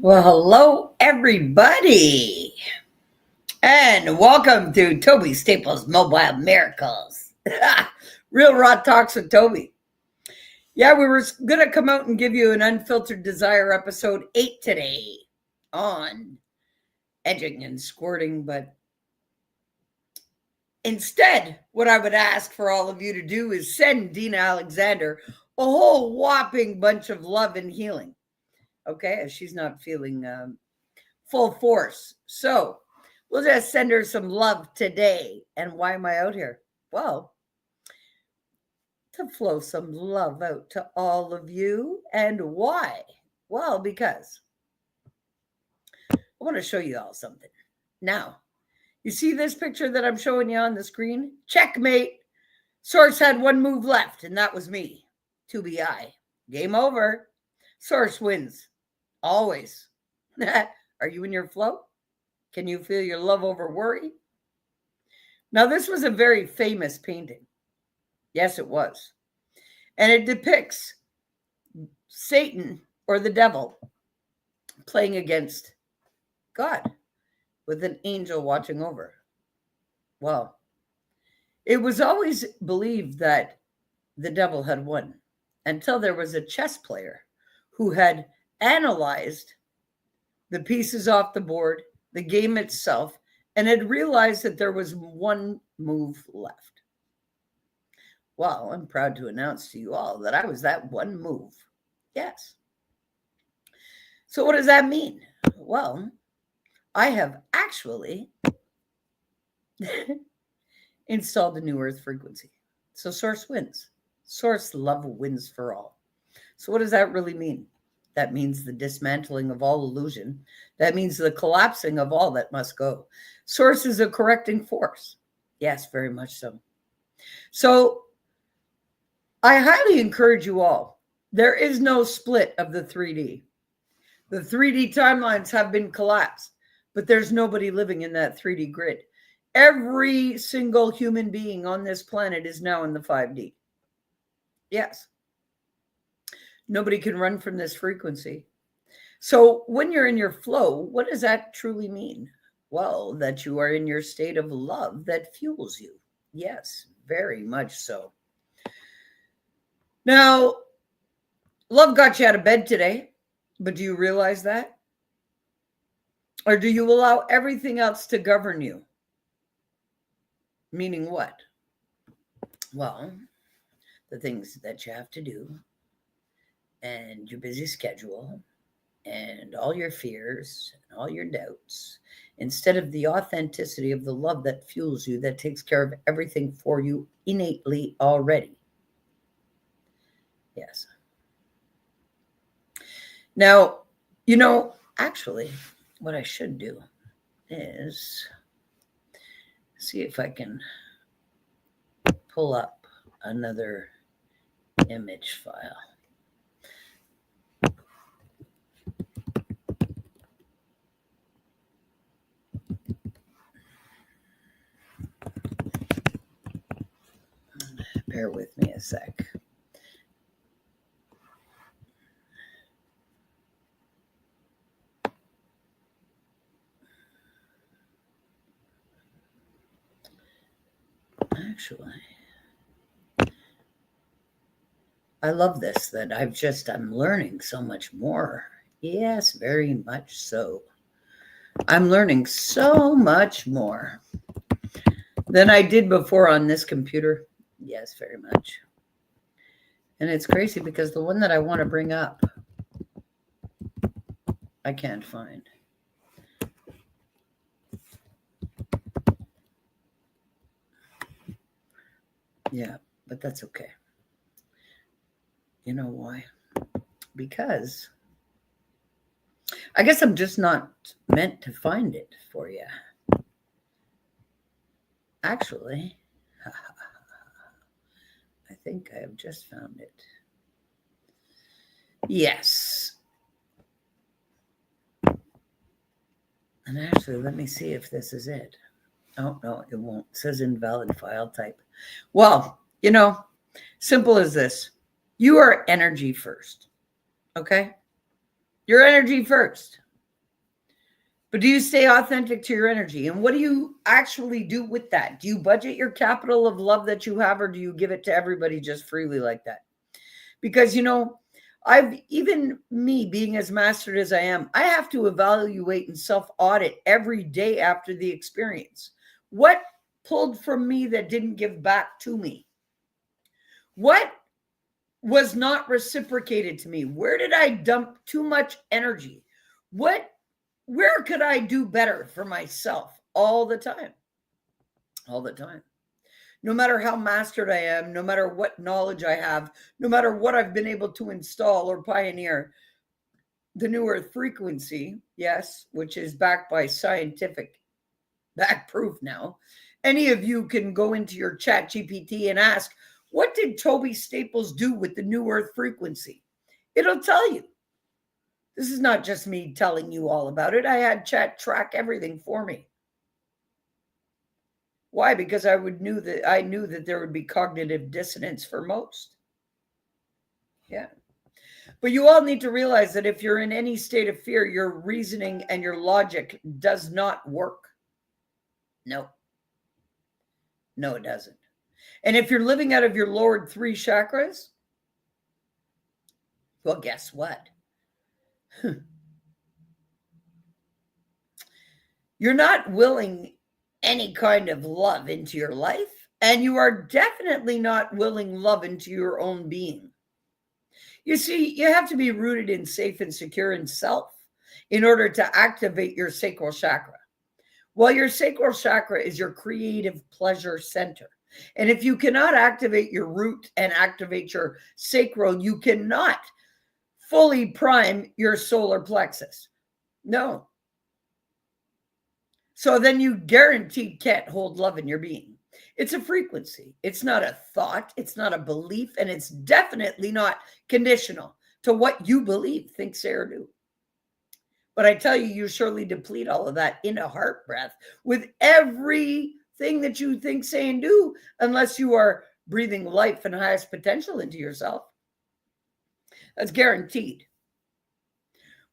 Well, hello, everybody, and welcome to Tobi Staples Mobile Miracles. Real Raw Talks with Tobi. Yeah, we were going to come out and give you an Unfiltered Desire episode 8 today on edging and squirting, but instead, what I would ask for all of you to do is send Dina Alexander a whole whopping bunch of love and healing. Okay, if she's not feeling full force. So we'll just send her some love today. And why am I out here? Well, to flow some love out to all of you. And why? Well, because I want to show you all something. Now, you see this picture that I'm showing you on the screen? Checkmate. Source had one move left, and that was me. 2BI. Game over. Source wins. Always. Are you in your flow? Can you feel your love over worry? Now, this was a very famous painting. Yes, it was. And it depicts Satan or the devil playing against God with an angel watching over. Well, it was always believed that the devil had won until there was a chess player who had analyzed the pieces off the board, the game itself, and had realized that there was one move left. Well, I'm proud to announce to you all that I was that one move. Yes. So what does that mean? Well, I have actually installed a new earth frequency. So source wins. Source love wins for all. So what does that really mean? That means the dismantling of all illusion. That means the collapsing of all that must go. Source is a correcting force. Yes, very much so. So I highly encourage you all. There is no split of the 3D. The 3D timelines have been collapsed, but there's nobody living in that 3D grid. Every single human being on this planet is now in the 5D. Yes. Nobody can run from this frequency. So when you're in your flow, what does that truly mean? Well, that you are in your state of love that fuels you. Yes, very much so. Now, love got you out of bed today, but do you realize that? Or do you allow everything else to govern you? Meaning what? Well, the things that you have to do, and your busy schedule, and all your fears, and all your doubts, instead of the authenticity of the love that fuels you, that takes care of everything for you innately already. Yes. Now, actually, what I should do is see if I can pull up another image file. Bear with me a sec. Actually, I love this, that I'm learning so much more. Yes, very much so. I'm learning so much more than I did before on this computer. Yes, very much. And it's crazy because the one that I want to bring up, I can't find. Yeah, but that's okay. You know why? Because I guess I'm just not meant to find it for you. Actually, I think I have just found it. Yes. And actually, let me see if this is it. Oh, no, it won't. It says invalid file type. Well, simple as this. You are energy first. Okay? Your energy first. But do you stay authentic to your energy? And what do you actually do with that? Do you budget your capital of love that you have, or do you give it to everybody just freely like that? Because, even me being as mastered as I am, I have to evaluate and self-audit every day after the experience. What pulled from me that didn't give back to me? What was not reciprocated to me? Where did I dump too much energy? Where could I do better for myself all the time? All the time. No matter how mastered I am, no matter what knowledge I have, no matter what I've been able to install or pioneer, the New Earth frequency, yes, which is backed by scientific back proof now. Any of you can go into your chat GPT and ask, what did Tobi Staples do with the New Earth frequency? It'll tell you. This is not just me telling you all about it. I had chat track everything for me. Why? Because I knew that there would be cognitive dissonance for most. Yeah. But you all need to realize that if you're in any state of fear, your reasoning and your logic does not work. No. No, it doesn't. And if you're living out of your lowered 3 chakras, well, guess what? You're not willing any kind of love into your life, and you are definitely not willing love into your own being. You see, you have to be rooted in safe and secure in self in order to activate your sacral chakra. Well, your sacral chakra is your creative pleasure center. And if you cannot activate your root and activate your sacral, you cannot fully prime your solar plexus. No. So then you guaranteed can't hold love in your being. It's a frequency. It's not a thought. It's not a belief. And it's definitely not conditional to what you believe, think, say, or do. But I tell you, you surely deplete all of that in a heart breath with everything that you think, say, and do, unless you are breathing life and highest potential into yourself. That's guaranteed.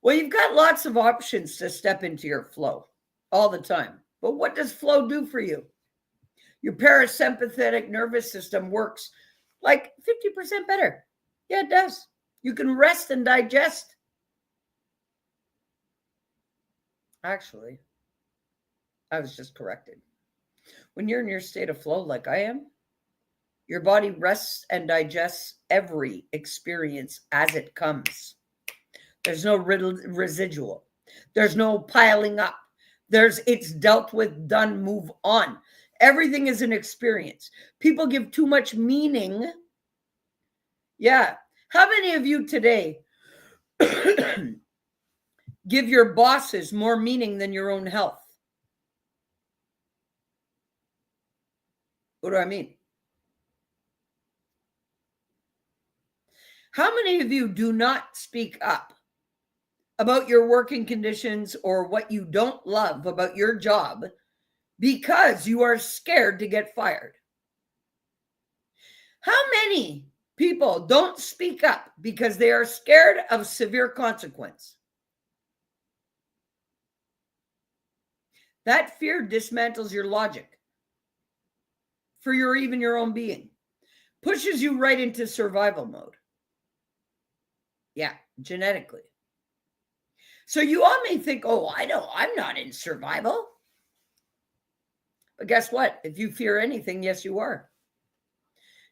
Well, you've got lots of options to step into your flow all the time. But what does flow do for you? Your parasympathetic nervous system works like 50% better. Yeah, it does. You can rest and digest. Actually, I was just corrected. When you're in your state of flow like I am, your body rests and digests every experience as it comes. There's no residual. There's no piling up. It's dealt with, done, move on. Everything is an experience. People give too much meaning. Yeah. How many of you today give your bosses more meaning than your own health? What do I mean? How many of you do not speak up about your working conditions or what you don't love about your job because you are scared to get fired? How many people don't speak up because they are scared of severe consequence? That fear dismantles your logic for even your own being, pushes you right into survival mode. Yeah, genetically. So you all may think, oh, I know, I'm not in survival. But guess what? If you fear anything, yes, you are.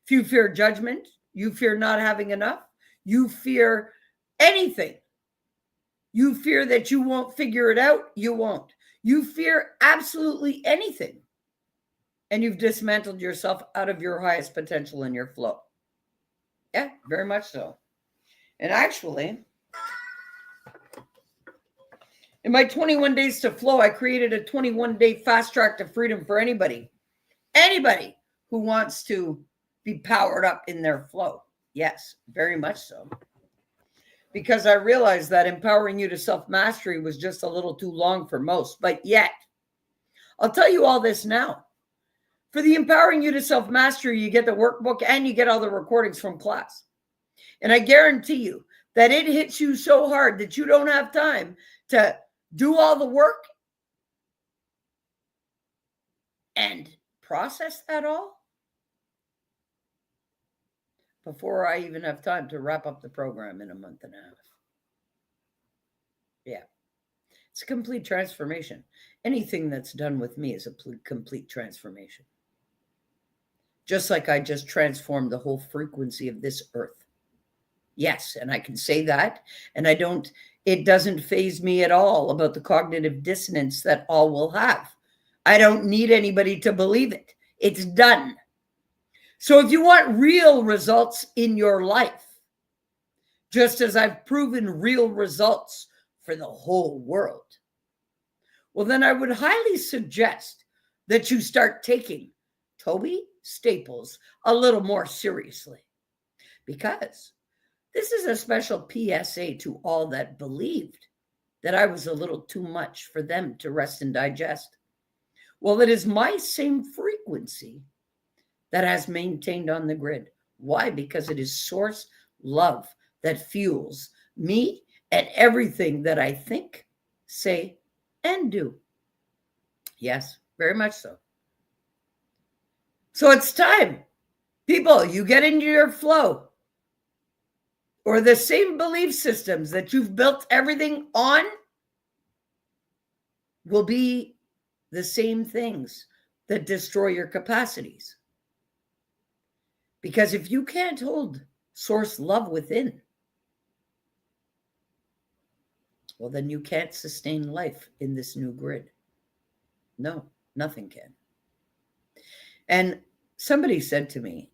If you fear judgment, you fear not having enough, you fear anything. You fear that you won't figure it out, you won't. You fear absolutely anything. And you've dismantled yourself out of your highest potential in your flow. Yeah, very much so. And actually, in my 21 days to flow, I created a 21-day fast track to freedom for anybody who wants to be powered up in their flow. Yes, very much so. Because I realized that empowering you to self-mastery was just a little too long for most. But yet, I'll tell you all this now. For the empowering you to self-mastery, you get the workbook and you get all the recordings from class. And I guarantee you that it hits you so hard that you don't have time to do all the work and process that all before I even have time to wrap up the program in a month and a half. Yeah. It's a complete transformation. Anything that's done with me is a complete transformation. Just like I just transformed the whole frequency of this earth. Yes, and I can say that, and it doesn't faze me at all about the cognitive dissonance that all will have. I don't need anybody to believe it. It's done. So if you want real results in your life, just as I've proven real results for the whole world, well, then I would highly suggest that you start taking Tobi Staples a little more seriously, because this is a special PSA to all that believed that I was a little too much for them to rest and digest. Well, it is my same frequency that has maintained on the grid. Why? Because it is source love that fuels me and everything that I think, say, and do. Yes, very much so. So it's time. People, you get into your flow, or the same belief systems that you've built everything on will be the same things that destroy your capacities. Because if you can't hold source love within, well, then you can't sustain life in this new grid. No, nothing can. And somebody said to me,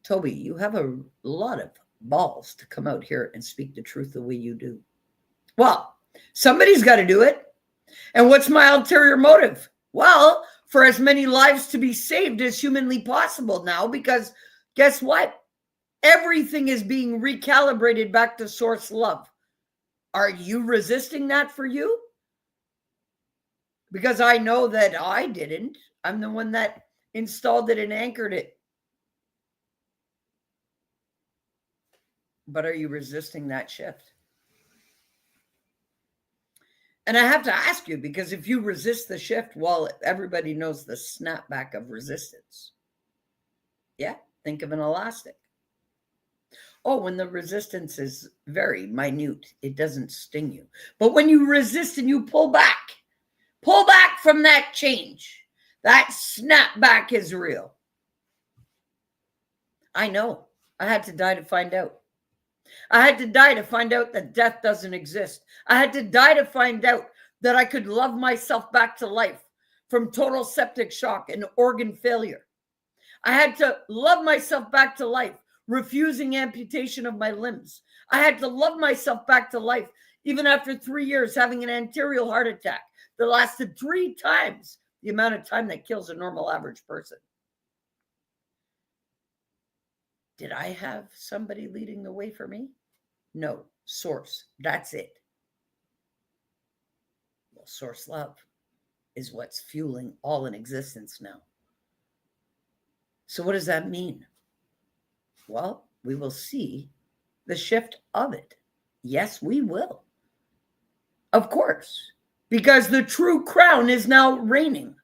Tobi, you have a lot of balls to come out here and speak the truth the way you do. Well, somebody's got to do it. And what's my ulterior motive? Well, for as many lives to be saved as humanly possible now, because guess what? Everything is being recalibrated back to source love. Are you resisting that for you? Because I know that I didn't. I'm the one that installed it and anchored it. But are you resisting that shift? And I have to ask you, because if you resist the shift, well, everybody knows the snapback of resistance. Yeah, think of an elastic. Oh, when the resistance is very minute, it doesn't sting you. But when you resist and you pull back from that change, that snapback is real. I know. I had to die to find out. I had to die to find out that death doesn't exist. I had to die to find out that I could love myself back to life from total septic shock and organ failure. I had to love myself back to life, refusing amputation of my limbs. I had to love myself back to life, even after 3 years having an anterior heart attack that lasted 3 times the amount of time that kills a normal average person. Did I have somebody leading the way for me? No, source. That's it. Well, source love is what's fueling all in existence now. So what does that mean? Well, we will see the shift of it. Yes, we will. Of course, because the true crown is now reigning.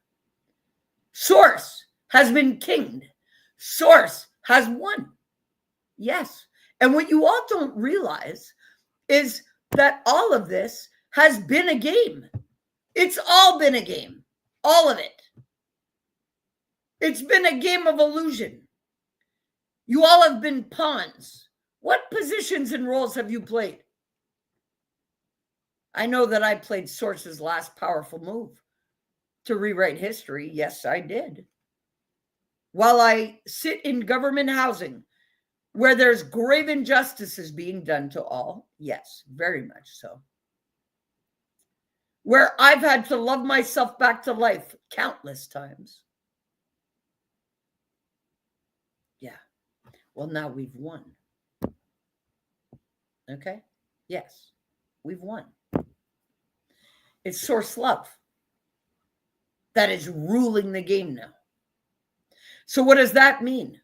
Source has been kinged. Source has won. Yes. And what you all don't realize is that all of this has been a game. It's all been a game. All of it. It's been a game of illusion. You all have been pawns. What positions and roles have you played? I know that I played Source's last powerful move to rewrite history. Yes, I did. While I sit in government housing where there's grave injustices being done to all, yes, very much so. Where I've had to love myself back to life countless times. Yeah. Well, now we've won. Okay? Yes, we've won. It's Source Love that is ruling the game now. So what does that mean?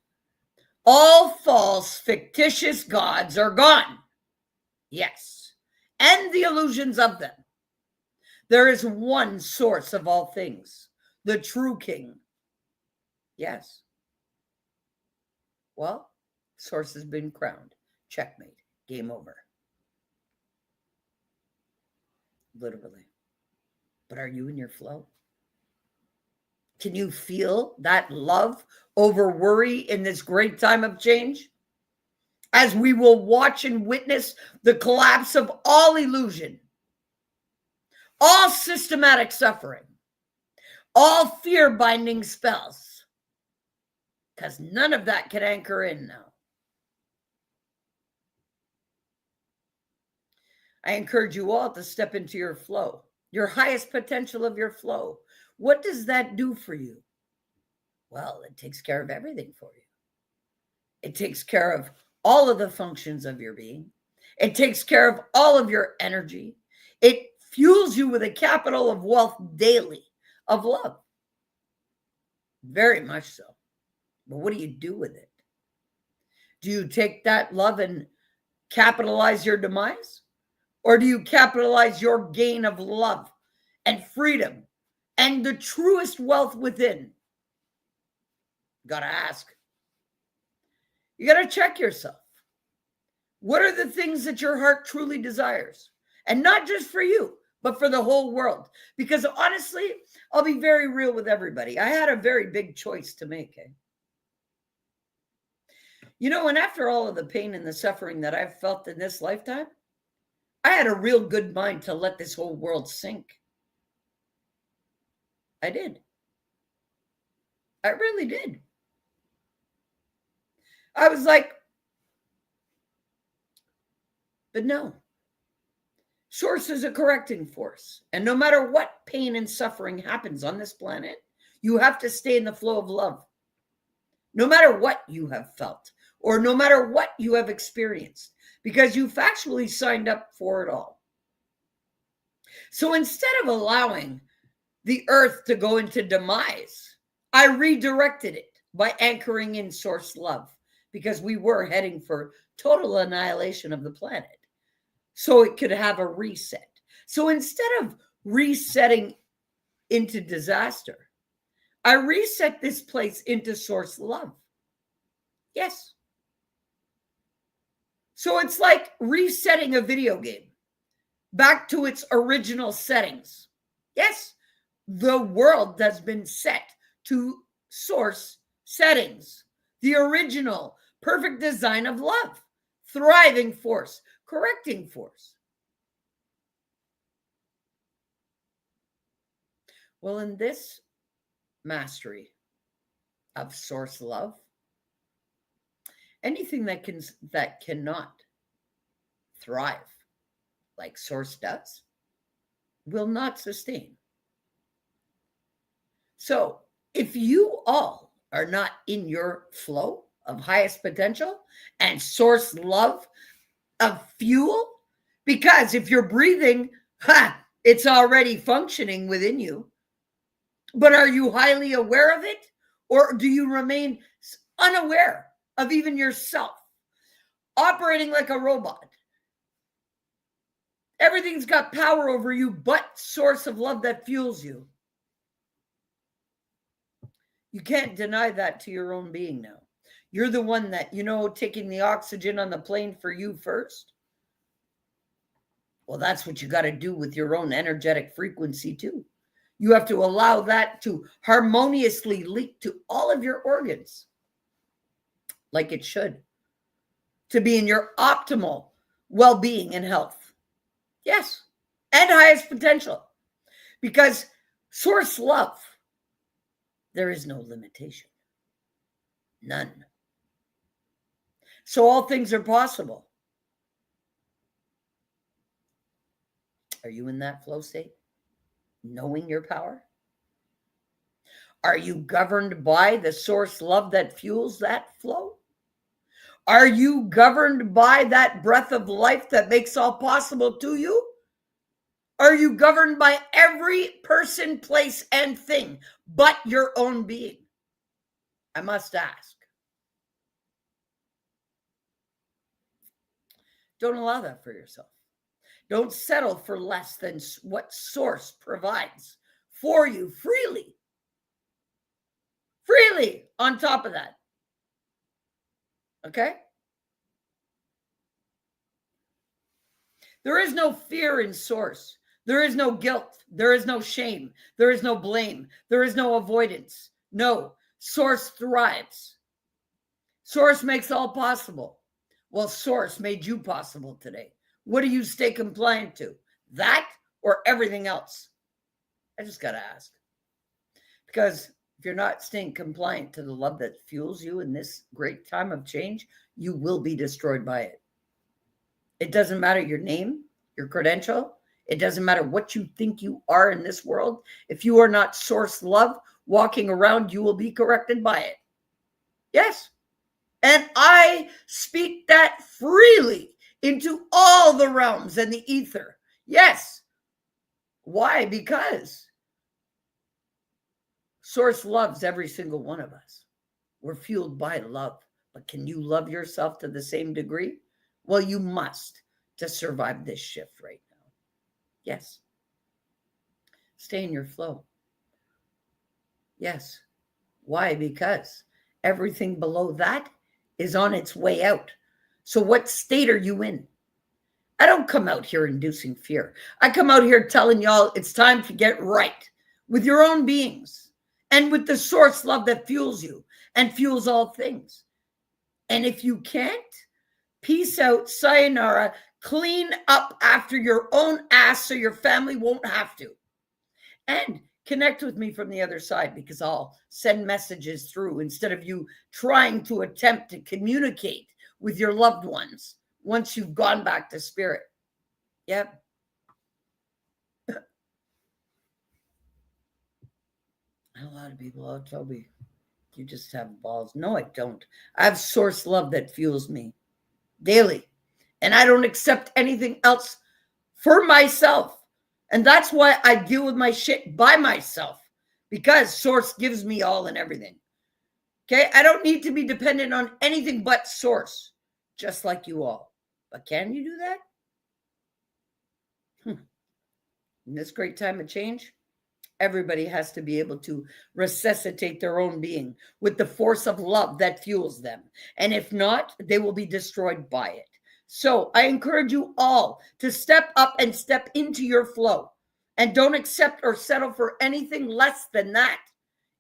All false, fictitious gods are gone. Yes. And the illusions of them. There is one source of all things, the true king. Yes. Well, Source has been crowned. Checkmate. Game over. Literally. But are you in your flow? Can you feel that love over worry in this great time of change? As we will watch and witness the collapse of all illusion, all systematic suffering, all fear-binding spells, because none of that can anchor in now. I encourage you all to step into your flow, your highest potential of your flow. What does that do for you? Well, it takes care of everything for you. It takes care of all of the functions of your being. It takes care of all of your energy. It fuels you with a capital of wealth daily, of love. Very much so. But what do you do with it? Do you take that love and capitalize your demise? Or do you capitalize your gain of love and freedom and the truest wealth within? Gotta ask. You gotta check yourself. What are the things that your heart truly desires? And not just for you, but for the whole world. Because honestly, I'll be very real with everybody. I had a very big choice to make. You know, and after all of the pain and the suffering that I've felt in this lifetime, I had a real good mind to let this whole world sink. I did. I really did. I was like, but no. Source is a correcting force. And no matter what pain and suffering happens on this planet, you have to stay in the flow of love. No matter what you have felt, or no matter what you have experienced, because you've actually signed up for it all. So instead of allowing the earth to go into demise, I redirected it by anchoring in Source Love, because we were heading for total annihilation of the planet. So it could have a reset. So instead of resetting into disaster, I reset this place into Source Love. Yes. So it's like resetting a video game back to its original settings. Yes, the world has been set to Source settings, the original perfect design of love, thriving force, correcting force. Well, in this mastery of Source Love, anything that cannot thrive like Source does will not sustain. So if you all are not in your flow of highest potential and Source Love of fuel, because if you're breathing, it's already functioning within you. But are you highly aware of it? Or do you remain unaware of even yourself, operating like a robot? Everything's got power over you but Source of Love that fuels you. You can't deny that to your own being now. You're the one that, taking the oxygen on the plane for you first. Well, that's what you got to do with your own energetic frequency too. You have to allow that to harmoniously leak to all of your organs like it should, to be in your optimal well-being and health. Yes, and highest potential. Because source love, there is no limitation. None. So all things are possible. Are you in that flow state? Knowing your power? Are you governed by the source love that fuels that flow? Are you governed by that breath of life that makes all possible to you? Are you governed by every person, place, and thing but your own being? I must ask. Don't allow that for yourself. Don't settle for less than what source provides for you freely. Freely on top of that. Okay? There is no fear in source. There is no guilt. There is no shame. There is no blame. There is no avoidance. No, source thrives. Source makes all possible. Well, source made you possible today. What do you stay compliant to? That or everything else? I just got to ask. Because if you're not staying compliant to the love that fuels you in this great time of change, you will be destroyed by it. It doesn't matter your name, your credential. It doesn't matter what you think you are in this world. If you are not source love walking around, you will be corrected by it. Yes. And I speak that freely into all the realms and the ether. Yes. Why? Because source loves every single one of us. We're fueled by love. But can you love yourself to the same degree? Well, you must to survive this shift right now. Yes. Stay in your flow. Yes. Why? Because everything below that is on its way out. So what state are you in? I don't come out here inducing fear. I come out here telling y'all it's time to get right with your own beings and with the source love that fuels you and fuels all things. And if you can't, peace out, sayonara, clean up after your own ass so your family won't have to. And connect with me from the other side, because I'll send messages through instead of you trying to attempt to communicate with your loved ones once you've gone back to spirit. Yep. A lot of people, oh, Tobi, you just have balls. No, I don't. I have source love that fuels me daily. And I don't accept anything else for myself. And that's why I deal with my shit by myself, because source gives me all and everything. Okay? I don't need to be dependent on anything but source, just like you all. But can you do that? In this great time of change, everybody has to be able to resuscitate their own being with the force of love that fuels them. And if not, they will be destroyed by it. So I encourage you all to step up and step into your flow, and don't accept or settle for anything less than that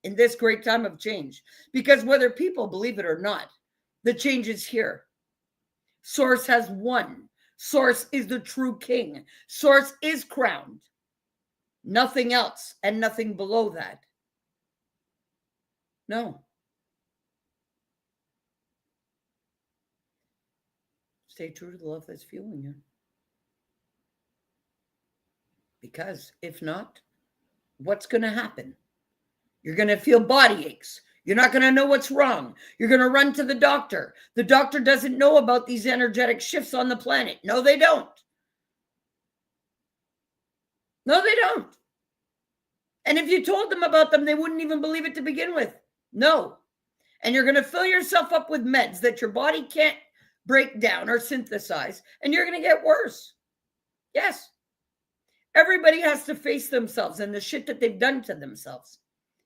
in this great time of change. Because whether people believe it or not, the change is here. Source has won. Source is the true king. Source is crowned. Nothing else and nothing below that. No. Stay true to the love that's fueling you. Because if not, what's going to happen? You're going to feel body aches. You're not going to know what's wrong. You're going to run to the doctor. The doctor doesn't know about these energetic shifts on the planet. No, they don't. No, they don't. And if you told them about them, they wouldn't even believe it to begin with. No. And you're going to fill yourself up with meds that your body can't break down or synthesize, and you're going to get worse. Yes. Everybody has to face themselves and the shit that they've done to themselves.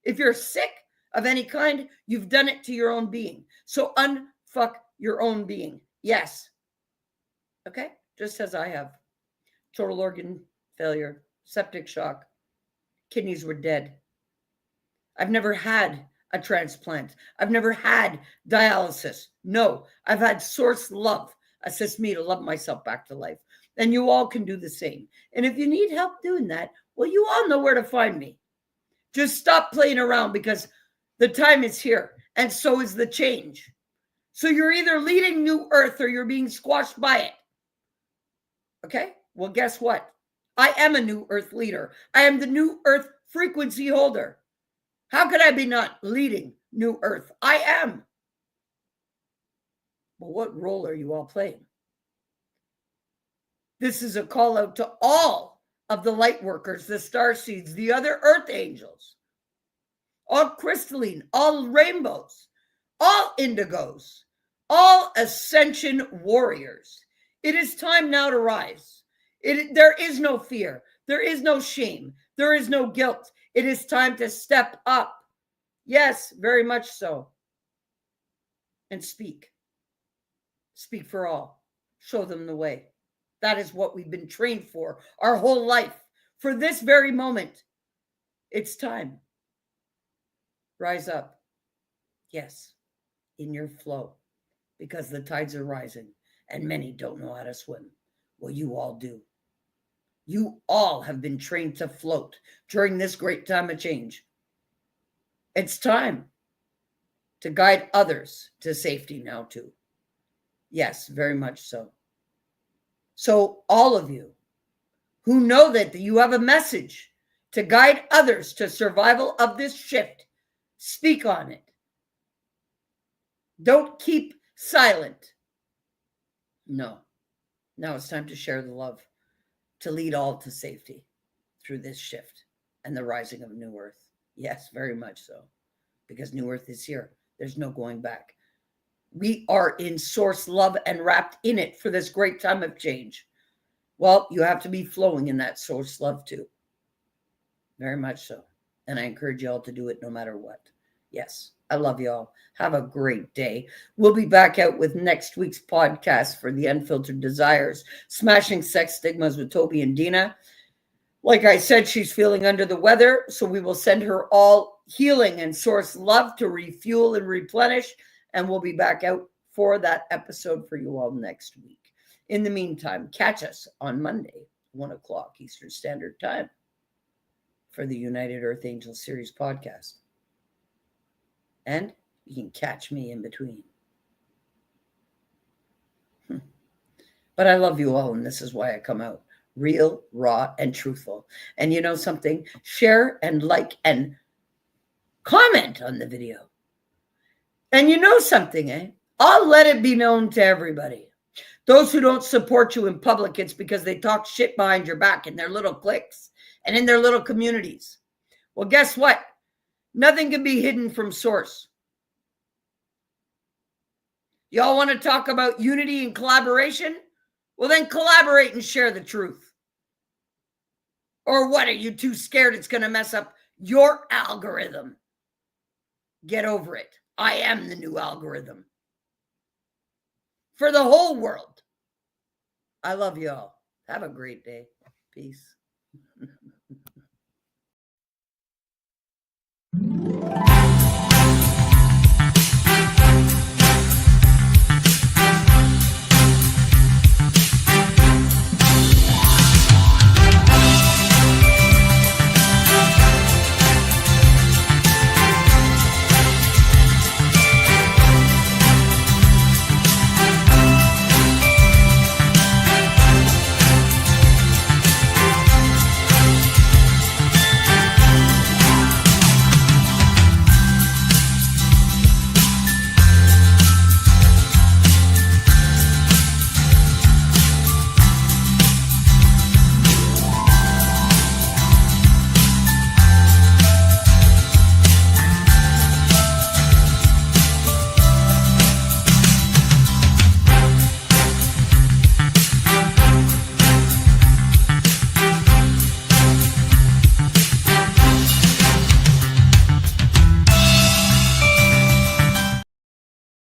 If you're sick, of any kind, you've done it to your own being. So unfuck your own being. Yes. Okay? Just as I have. Total organ failure, septic shock, kidneys were dead. I've never had a transplant. I've never had dialysis. No, I've had source love assist me to love myself back to life. And you all can do the same. And if you need help doing that, well, you all know where to find me. Just stop playing around because the time is here. And so is the change. So you're either leading New Earth or you're being squashed by it. Okay? Well, guess what? I am a New Earth leader. I am the New Earth frequency holder. How could I be not leading New Earth? I am. Well, what role are you all playing? This is a call out to all of the light workers, the star seeds, the other earth angels, all crystalline, all rainbows, all indigos, all ascension warriors. It is time now to rise. There is no fear. There is no shame. There is no guilt. It is time to step up. Yes, very much so. And speak. Speak for all. Show them the way. That is what we've been trained for our whole life. For this very moment, it's time. Rise up. Yes, in your flow. Because the tides are rising and many don't know how to swim. Well, you all do. You all have been trained to float during this great time of change. It's time to guide others to safety now too. Yes, very much so. So all of you who know that you have a message to guide others to survival of this shift, speak on it. Don't keep silent. No. Now it's time to share the love, to lead all to safety through this shift and the rising of New Earth. Yes, very much so. Because New Earth is here. There's no going back. We are in source love and wrapped in it for this great time of change. Well, you have to be flowing in that source love too. Very much so. And I encourage you all to do it no matter what. Yes, I love you all. Have a great day. We'll be back out with next week's podcast for the Unfiltered Desires, Smashing Sex Stigmas with Tobi and Dina. Like I said, she's feeling under the weather, so we will send her all healing and source love to refuel and replenish, and we'll be back out for that episode for you all next week. In the meantime, catch us on Monday, 1 o'clock Eastern Standard Time for the United Earth Angel Series podcast. And you can catch me in between. But I love you all, and this is why I come out. Real, raw, and truthful. And you know something? Share and like and comment on the video. And you know something, eh? I'll let it be known to everybody. Those who don't support you in public, it's because they talk shit behind your back in their little cliques and in their little communities. Well, guess what? Nothing can be hidden from source. Y'all want to talk about unity and collaboration? Well, then collaborate and share the truth. Or what? Are you too scared it's going to mess up your algorithm? Get over it. I am the new algorithm. For the whole world. I love you all. Have a great day. Peace.